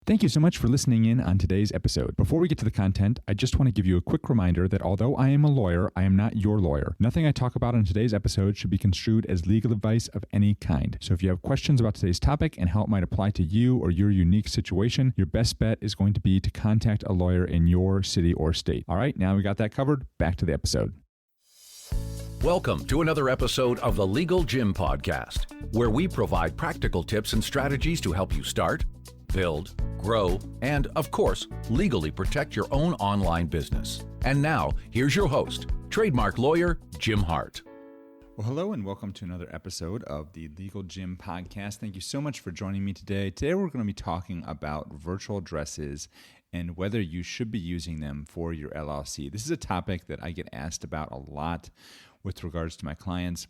Thank you so much for listening in on today's episode. Before we get to the content, I just want to give you a quick reminder that although I am a lawyer, I am not your lawyer. Nothing I talk about in today's episode should be construed as legal advice of any kind. So if you have questions about today's topic and how it might apply to you or your unique situation, your best bet is going to be to contact a lawyer in your city or state. All right, now we got that covered. Back to the episode. Welcome to another episode of the Legal Gym Podcast, where we provide practical tips and strategies to help you start, build, grow, and, of course, legally protect your own online business. And now, here's your host, trademark lawyer Jim Hart. Well, hello and welcome to another episode of the Legal Gym Podcast. Thank you so much for joining me today. Today we're going to be talking about virtual addresses and whether you should be using them for your LLC. This is a topic that I get asked about a lot with regards to my clients,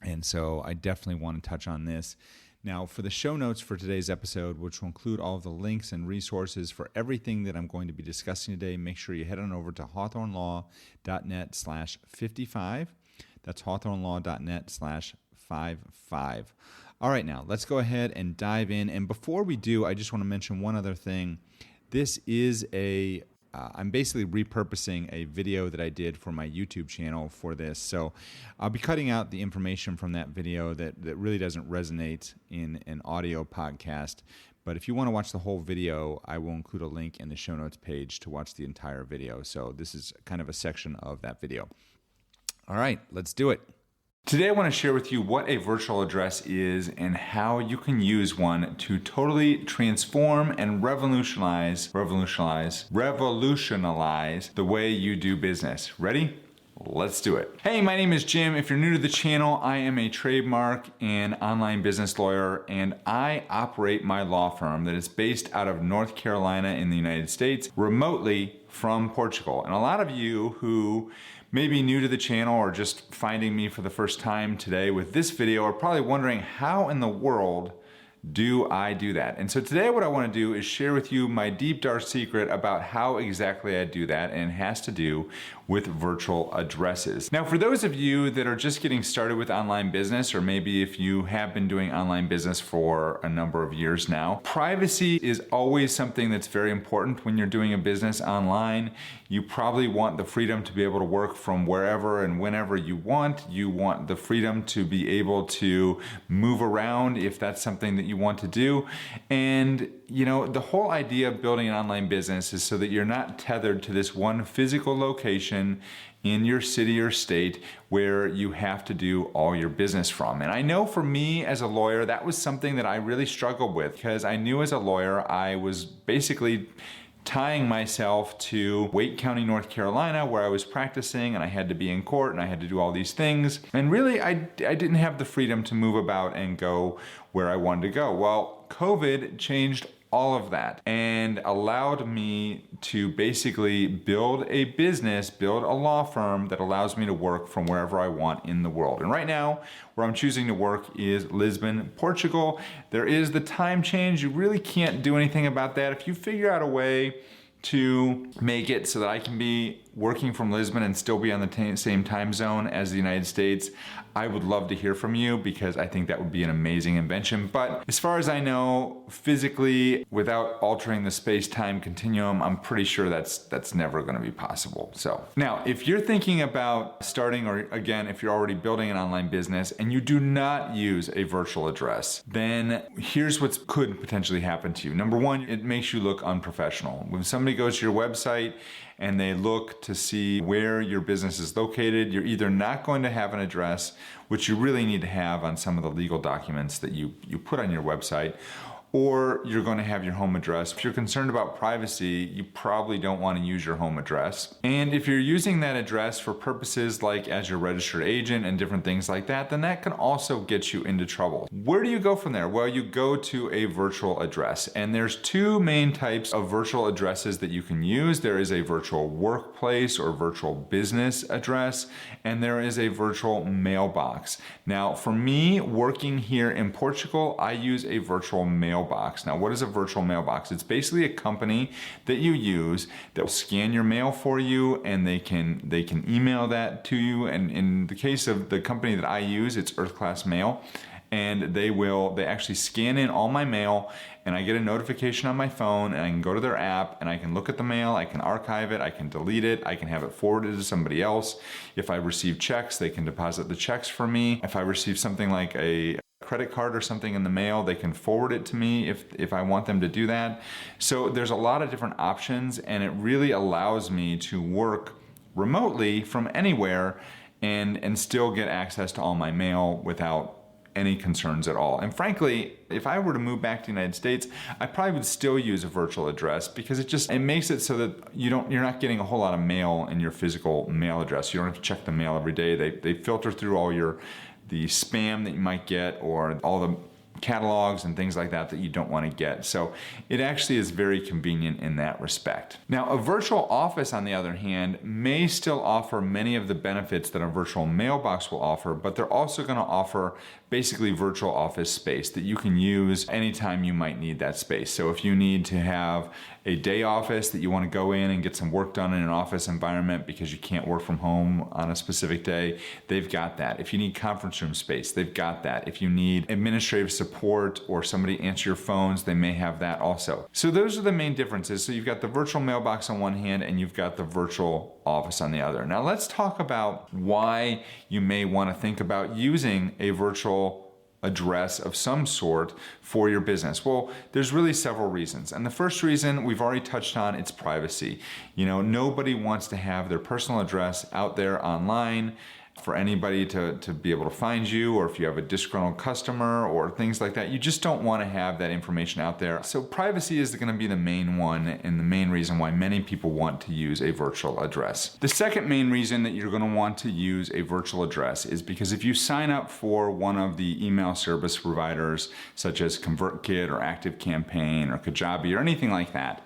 and so I definitely want to touch on this. Now, for the show notes for today's episode, which will include all of the links and resources for everything that I'm going to be discussing today, make sure you head on over to hawthornelaw.net/55. That's hawthornelaw.net/55. All right, now let's go ahead and dive in. And before we do, I just want to mention one other thing. This is I'm basically repurposing a video that I did for my YouTube channel for this. So I'll be cutting out the information from that video that really doesn't resonate in an audio podcast. But if you want to watch the whole video, I will include a link in the show notes page to watch the entire video. So this is kind of a section of that video. All right, let's do it. Today I want to share with you what a virtual address is and how you can use one to totally transform and revolutionize the way you do business. Ready? Let's do it. Hey, my name is Jim. If you're new to the channel, I am a trademark and online business lawyer, and I operate my law firm that is based out of North Carolina in the United States, remotely from Portugal. And a lot of you who may be new to the channel or just finding me for the first time today with this video are probably wondering, how in the world do I do that? And so today what I want to do is share with you my deep dark secret about how exactly I do that, and it has to do with virtual addresses. Now, for those of you that are just getting started with online business, or maybe if you have been doing online business for a number of years now, privacy is always something that's very important when you're doing a business online. You probably want the freedom to be able to work from wherever and whenever you want. You want the freedom to be able to move around if that's something that you want to do. And you know, the whole idea of building an online business is so that you're not tethered to this one physical location in your city or state where you have to do all your business from. And I know for me as a lawyer, that was something that I really struggled with, because I knew as a lawyer, I was basically tying myself to Wake County, North Carolina, where I was practicing, and I had to be in court and I had to do all these things. And really, I didn't have the freedom to move about and go where I wanted to go. Well, COVID changed all of that and allowed me to basically build a business, build a law firm that allows me to work from wherever I want in the world. And right now, where I'm choosing to work is Lisbon, Portugal. There is the time change. You really can't do anything about that. If you figure out a way to make it so that I can be working from Lisbon and still be on the same time zone as the United States, I would love to hear from you, because I think that would be an amazing invention. But as far as I know, physically, without altering the space-time continuum, I'm pretty sure that's never going to be possible. So now, if you're thinking about starting, or again, if you're already building an online business and you do not use a virtual address, then here's what could potentially happen to you. Number one, it makes you look unprofessional. When somebody goes to your website and they look to see where your business is located, you're either not going to have an address, which you really need to have on some of the legal documents that you put on your website, or you're going to have your home address. If you're concerned about privacy, you probably don't want to use your home address. And if you're using that address for purposes like as your registered agent and different things like that, then that can also get you into trouble. Where do you go from there? Well, you go to a virtual address. And there's two main types of virtual addresses that you can use. There is a virtual workplace or virtual business address, and there is a virtual mailbox. Now, for me, working here in Portugal, I use a virtual mailbox. Now, what is a virtual mailbox? It's basically a company that you use that will scan your mail for you, and they can email that to you. And in the case of the company that I use, it's Earth Class Mail. and they actually scan in all my mail, and I get a notification on my phone, and I can go to their app and I can look at the mail, I can archive it, I can delete it, I can have it forwarded to somebody else. If I receive checks, they can deposit the checks for me. If I receive something like a credit card or something in the mail, they can forward it to me if I want them to do that. So there's a lot of different options, and it really allows me to work remotely from anywhere and still get access to all my mail without any concerns at all. And frankly, if I were to move back to the United States, I probably would still use a virtual address, because it makes it so that you're not getting a whole lot of mail in your physical mail address. You don't have to check the mail every day. They filter through all the spam that you might get, or all the catalogs and things like that you don't want to get. So it actually is very convenient in that respect. Now, a virtual office, on the other hand, may still offer many of the benefits that a virtual mailbox will offer, but they're also going to offer basically virtual office space that you can use anytime you might need that space. So if you need to have a day office that you want to go in and get some work done in an office environment because you can't work from home on a specific day, they've got that. If you need conference room space, they've got that. If you need administrative support or somebody to answer your phones, they may have that also. So those are the main differences. So you've got the virtual mailbox on one hand, and you've got the virtual office on the other. Now let's talk about why you may want to think about using a virtual address of some sort for your business. Well, there's really several reasons. And the first reason we've already touched on, it's privacy. Nobody wants to have their personal address out there online for anybody to be able to find you, or if you have a disgruntled customer or things like that. You just don't want to have that information out there. So privacy is going to be the main one, and the main reason why many people want to use a virtual address. The second main reason that you're going to want to use a virtual address is because if you sign up for one of the email service providers, such as ConvertKit or ActiveCampaign or Kajabi or anything like that,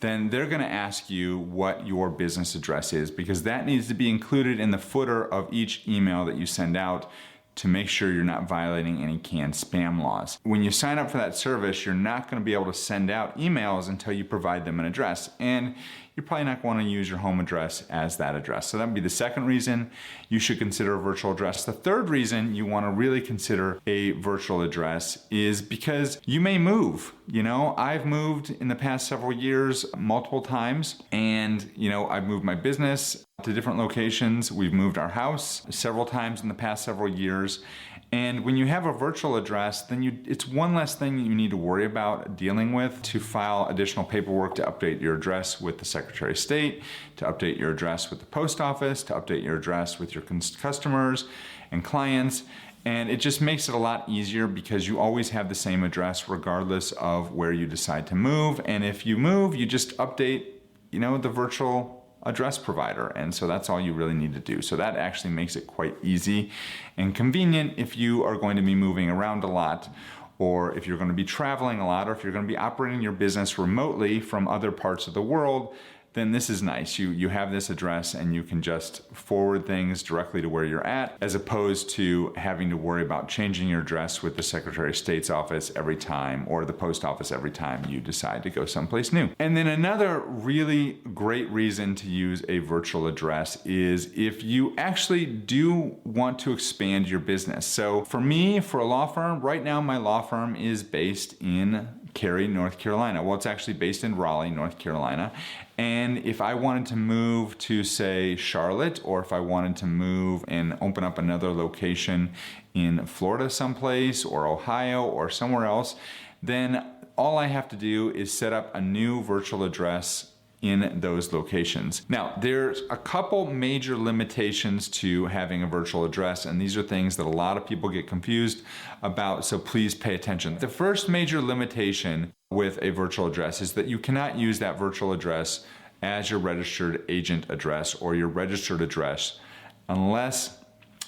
then they're going to ask you what your business address is, because that needs to be included in the footer of each email that you send out to make sure you're not violating any canned spam laws. When you sign up for that service, you're not going to be able to send out emails until you provide them an address, and you're probably not going to use your home address as that address. So that would be the second reason you should consider a virtual address. The third reason you want to really consider a virtual address is because you may move. I've moved in the past several years multiple times, and I've moved my business to different locations. We've moved our house several times in the past several years. And when you have a virtual address, then it's one less thing you need to worry about dealing with to file additional paperwork to update your address with the Secretary of State, to update your address with the post office, to update your address with your customers and clients. And it just makes it a lot easier because you always have the same address regardless of where you decide to move. And if you move, you just update, the virtual address provider. And so that's all you really need to do. So that actually makes it quite easy and convenient if you are going to be moving around a lot, or if you're going to be traveling a lot, or if you're going to be operating your business remotely from other parts of the world. Then this is nice. You have this address and you can just forward things directly to where you're at, as opposed to having to worry about changing your address with the Secretary of State's office every time, or the post office every time you decide to go someplace new. And then another really great reason to use a virtual address is if you actually do want to expand your business. So for me, for a law firm, right now my law firm is based in Cary, North Carolina. Well, it's actually based in Raleigh, North Carolina. And if I wanted to move to, say, Charlotte, or if I wanted to move and open up another location in Florida someplace, or Ohio, or somewhere else, then all I have to do is set up a new virtual address in those locations. Now, there's a couple major limitations to having a virtual address, and these are things that a lot of people get confused about, so please pay attention. The first major limitation with a virtual address is that you cannot use that virtual address as your registered agent address or your registered address unless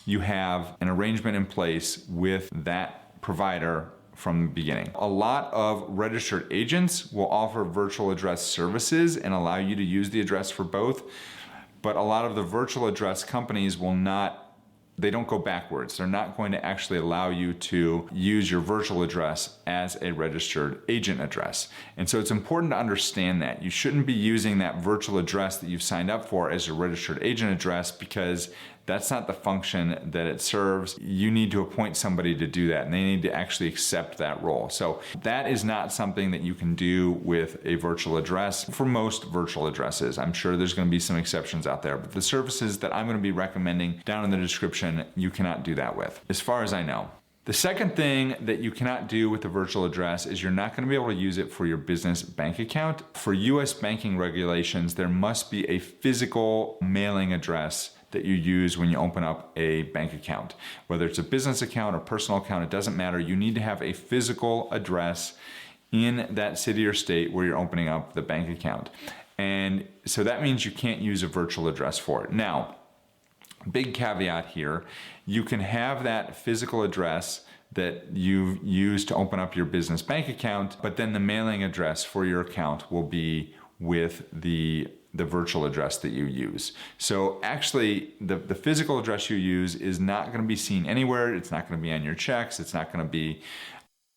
you have an arrangement in place with that provider from the beginning. A lot of registered agents will offer virtual address services and allow you to use the address for both, but a lot of the virtual address companies will not. They don't go backwards. They're not going to actually allow you to use your virtual address as a registered agent address. And so it's important to understand that. You shouldn't be using that virtual address that you've signed up for as your registered agent address, because That's not the function that it serves. You need to appoint somebody to do that, and they need to actually accept that role. So that is not something that you can do with a virtual address for most virtual addresses. I'm sure there's going to be some exceptions out there, but the services that I'm going to be recommending down in the description, you cannot do that with, as far as I know. The second thing that you cannot do with a virtual address is you're not going to be able to use it for your business bank account. For US banking regulations, there must be a physical mailing address that you use when you open up a bank account. Whether it's a business account or personal account, it doesn't matter. You need to have a physical address in that city or state where you're opening up the bank account. And so that means you can't use a virtual address for it. Now, big caveat here, you can have that physical address that you use to open up your business bank account, but then the mailing address for your account will be with the virtual address that you use. So actually, the physical address you use is not going to be seen anywhere. It's not going to be on your checks. It's not going to be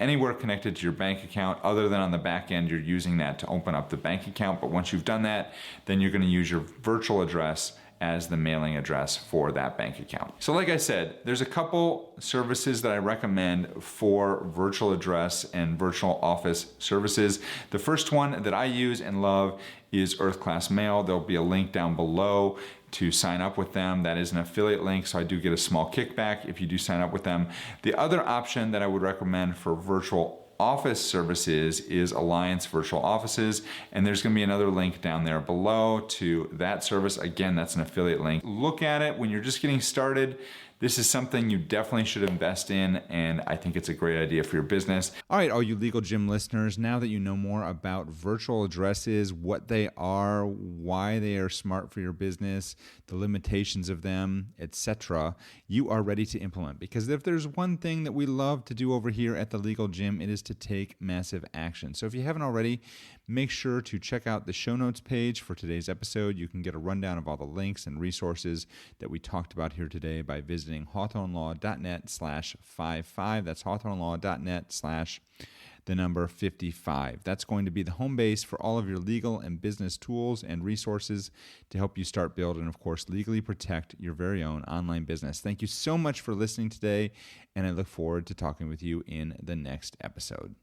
anywhere connected to your bank account other than on the back end. You're using that to open up the bank account. But once you've done that, then you're going to use your virtual address as the mailing address for that bank account. So like I said, there's a couple services that I recommend for virtual address and virtual office services. The first one that I use and love is Earth Class Mail. There'll be a link down below to sign up with them. That is an affiliate link, so I do get a small kickback if you do sign up with them. The other option that I would recommend for virtual office services is Alliance Virtual Offices, and there's going to be another link down there below to that service. Again, that's an affiliate link. Look at it when you're just getting started. This is something you definitely should invest in, and I think it's a great idea for your business. All right, all you Legal Gym listeners, now that you know more about virtual addresses, what they are, why they are smart for your business, the limitations of them, etc., you are ready to implement. Because if there's one thing that we love to do over here at the Legal Gym, it is to take massive action. So if you haven't already, make sure to check out the show notes page for today's episode. You can get a rundown of all the links and resources that we talked about here today by visiting hawthornelaw.net/55. That's hawthornelaw.net/55. That's going to be the home base for all of your legal and business tools and resources to help you start, build, and of course, legally protect your very own online business. Thank you so much for listening today, and I look forward to talking with you in the next episode.